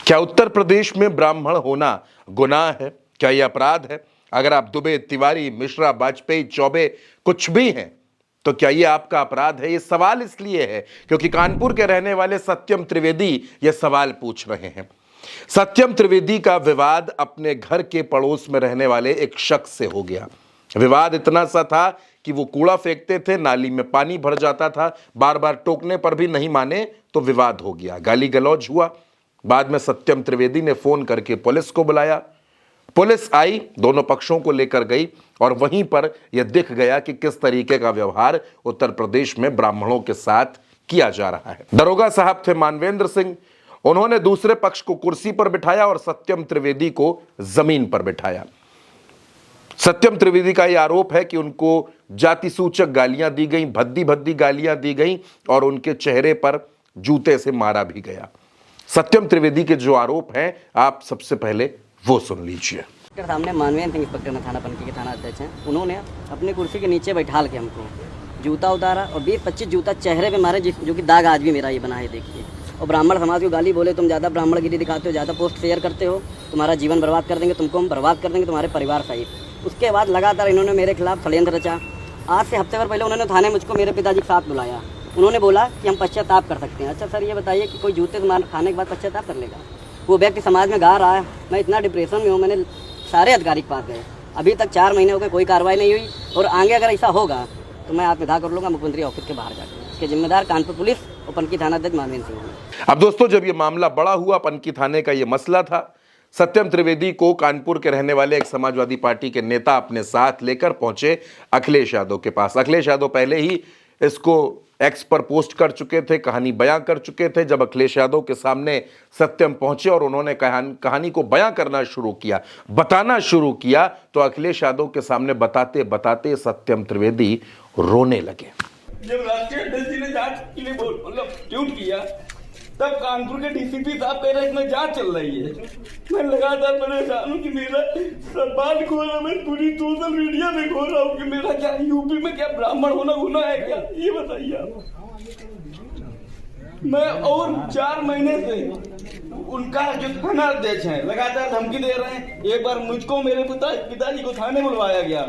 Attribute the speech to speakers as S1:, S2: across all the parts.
S1: क्या उत्तर प्रदेश में ब्राह्मण होना गुनाह है? क्या यह अपराध है? अगर आप दुबे, तिवारी, मिश्रा, वाजपेयी, चौबे कुछ भी हैं तो क्या यह आपका अपराध है? यह सवाल इसलिए है क्योंकि कानपुर के रहने वाले सत्यम त्रिवेदी यह सवाल पूछ रहे हैं। सत्यम त्रिवेदी का विवाद अपने घर के पड़ोस में रहने वाले एक शख्स से हो गया। विवाद इतना सा था कि वो कूड़ा फेंकते थे, नाली में पानी भर जाता था, बार बार टोकने पर भी नहीं माने तो विवाद हो गया, गाली गलौज हुआ। बाद में सत्यम त्रिवेदी ने फोन करके पुलिस को बुलाया। पुलिस आई, दोनों पक्षों को लेकर गई और वहीं पर यह दिख गया कि किस तरीके का व्यवहार उत्तर प्रदेश में ब्राह्मणों के साथ किया जा रहा है। दरोगा साहब थे मानवेंद्र सिंह, उन्होंने दूसरे पक्ष को कुर्सी पर बिठाया और सत्यम त्रिवेदी को जमीन पर बिठाया। सत्यम त्रिवेदी का यह आरोप है कि उनको जाति सूचक गालियां दी गई, भद्दी भद्दी गालियां दी गई और उनके चेहरे पर जूते से मारा भी गया। सत्यम त्रिवेदी के जो आरोप हैं, आप सबसे पहले वो सुन लीजिए।
S2: सामने मानवेंद्र सिंह इंस्पेक्टर में थाना पनकी के थाना अध्यक्ष हैं, उन्होंने अपने कुर्सी के नीचे बैठाल के हमको जूता उतारा और 20-25 जूता चेहरे पे मारे, जो कि दाग आज भी मेरा ये बना है, देखिए। और ब्राह्मण समाज को गाली बोले, तुम ज़्यादा ब्राह्मणगिरी दिखाते हो, ज़्यादा पोस्ट शेयर करते हो, तुम्हारा जीवन बर्बाद कर देंगे, तुमको हम बर्बाद कर देंगे, तुम्हारे परिवार सहित। उसके बाद लगातार इन्होंने मेरे खिलाफ षड्यंत्र रचा। आज से हफ्ते भर पहले उन्होंने थाने मुझको मेरे पिताजी के साथ बुलाया। उन्होंने बोला कि हम पश्चाताप कर सकते हैं। अच्छा सर, ये बताइए कि कोई जूते मार खाने के बाद पश्चाताप कर लेगा? वो व्यक्ति समाज में गा रहा है, मैं इतना डिप्रेशन में हूँ, मैंने सारे अधिकारी के पास गए, अभी तक 4 महीने हो गए, कोई कार्रवाई नहीं हुई। और आगे अगर ऐसा होगा तो मैं आत्मदाह कर लूँगा मुख्यमंत्री ऑफिस के बाहर जाकर। इसके जिम्मेदार कानपुर पुलिस और पनकी थाना अध्यक्ष मानवेंद्र सिंह हैं।
S1: अब दोस्तों, जब ये मामला बड़ा हुआ, पनकी थाने का ये मसला था, सत्यम त्रिवेदी को कानपुर के रहने वाले एक समाजवादी पार्टी के नेता अपने साथ लेकर पहुंचे अखिलेश यादव के पास। अखिलेश यादव पहले ही इसको एक्स पर पोस्ट कर चुके थे, कहानी बयां कर चुके थे। जब अखिलेश यादव के सामने सत्यम पहुंचे और उन्होंने कहानी को बयां करना शुरू किया, बताना शुरू किया, तो अखिलेश यादव के सामने बताते बताते सत्यम त्रिवेदी रोने लगे।
S3: जब राष्ट्रीय अध्यक्ष जी ने जांच के लिए ट्वीट किया, तब कानपुर के डीसीपी साहब कह रहे हैं इसमें जांच चल रही है। मैं लगातार परेशान हूँ कि मेरा सब बात खो रहा, मैं पूरी सोशल मीडिया में खो रहा हूँ कि मेरा क्या यूपी में क्या ब्राह्मण होना गुनाह है क्या? ये बताइए आप। मैं और 4 महीने से उनका जो थाना अध्यक्ष है लगातार धमकी दे रहे हैं। एक बार मुझको मेरे पिताजी को थाने बुलवाया गया,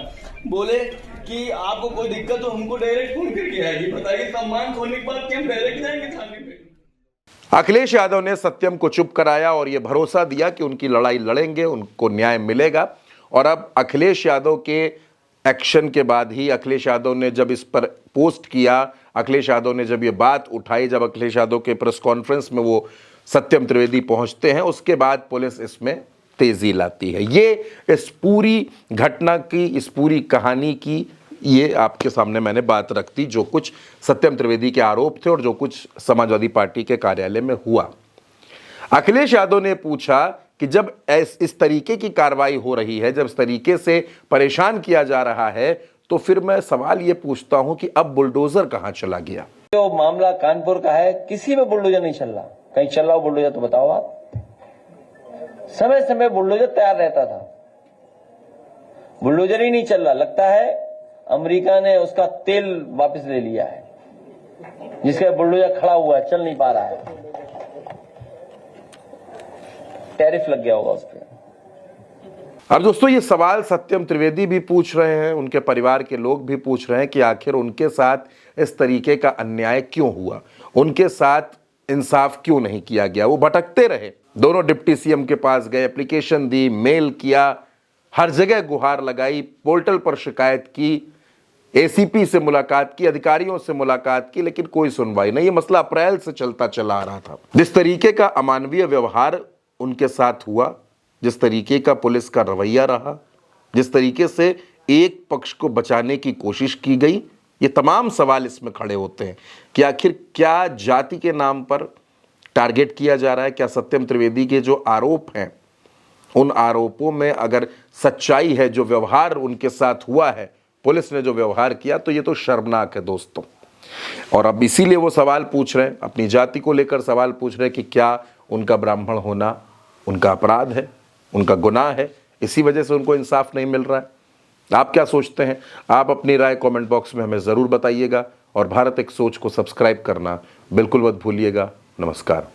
S3: बोले कि आपको कोई दिक्कत हो हमको डायरेक्ट फोन करके आएगी। बताइए, सम्मान खोने के बाद क्या हम डायरेक्ट जाएंगे थाने पे?
S1: अखिलेश यादव ने सत्यम को चुप कराया और यह भरोसा दिया कि उनकी लड़ाई लड़ेंगे, उनको न्याय मिलेगा। और अब अखिलेश यादव के एक्शन के बाद ही, अखिलेश यादव ने जब इस पर पोस्ट किया, अखिलेश यादव ने जब ये बात उठाई, जब अखिलेश यादव के प्रेस कॉन्फ्रेंस में वो सत्यम त्रिवेदी पहुंचते हैं, उसके बाद पुलिस इसमें तेजी लाती है। ये इस पूरी घटना की, इस पूरी कहानी की, ये आपके सामने मैंने बात रख दी, जो कुछ सत्यम त्रिवेदी के आरोप थे और जो कुछ समाजवादी पार्टी के कार्यालय में हुआ। अखिलेश यादव ने पूछा कि जब इस तरीके की कार्रवाई हो रही है, जब इस तरीके से परेशान किया जा रहा है, तो फिर मैं सवाल ये पूछता हूं कि अब बुलडोजर कहां चला गया?
S4: जो मामला कानपुर का है, किसी में बुलडोजर नहीं चल रहा। कहीं चल रहा हो बुलडोजर तो बताओ आप। समय समय बुलडोजर तैयार रहता था, बुलडोजर ही नहीं चल रहा। लगता है अमेरिका ने उसका तेल वापस ले लिया है, जिसका बुलडोजर खड़ा हुआ है, चल नहीं पा रहा है, टैरिफ लग गया होगा उस पर।
S1: अब दोस्तों, ये सवाल सत्यम त्रिवेदी भी पूछ रहे हैं, उनके परिवार के लोग भी पूछ रहे हैं कि आखिर उनके साथ इस तरीके का अन्याय क्यों हुआ, उनके साथ इंसाफ क्यों नहीं किया गया। वो भटकते रहे, दोनों डिप्टी सीएम के पास गए, एप्लीकेशन दी, मेल किया, हर जगह गुहार लगाई, पोर्टल पर शिकायत की, एसीपी से मुलाकात की, अधिकारियों से मुलाकात की, लेकिन कोई सुनवाई नहीं। ये मसला अप्रैल से चलता चला आ रहा था। जिस तरीके का अमानवीय व्यवहार उनके साथ हुआ, जिस तरीके का पुलिस का रवैया रहा, जिस तरीके से एक पक्ष को बचाने की कोशिश की गई, ये तमाम सवाल इसमें खड़े होते हैं कि आखिर क्या जाति के नाम पर टारगेट किया जा रहा है? क्या सत्यम त्रिवेदी के जो आरोप हैं, उन आरोपों में अगर सच्चाई है, जो व्यवहार उनके साथ हुआ है, पुलिस ने जो व्यवहार किया, तो ये तो शर्मनाक है दोस्तों। और अब इसीलिए वो सवाल पूछ रहे हैं, अपनी जाति को लेकर सवाल पूछ रहे हैं कि क्या उनका ब्राह्मण होना उनका अपराध है, उनका गुनाह है। इसी वजह से उनको इंसाफ नहीं मिल रहा है। आप क्या सोचते हैं? आप अपनी राय कमेंट बॉक्स में हमें ज़रूर बताइएगा और भारत एक सोच को सब्सक्राइब करना बिल्कुल मत भूलिएगा। नमस्कार।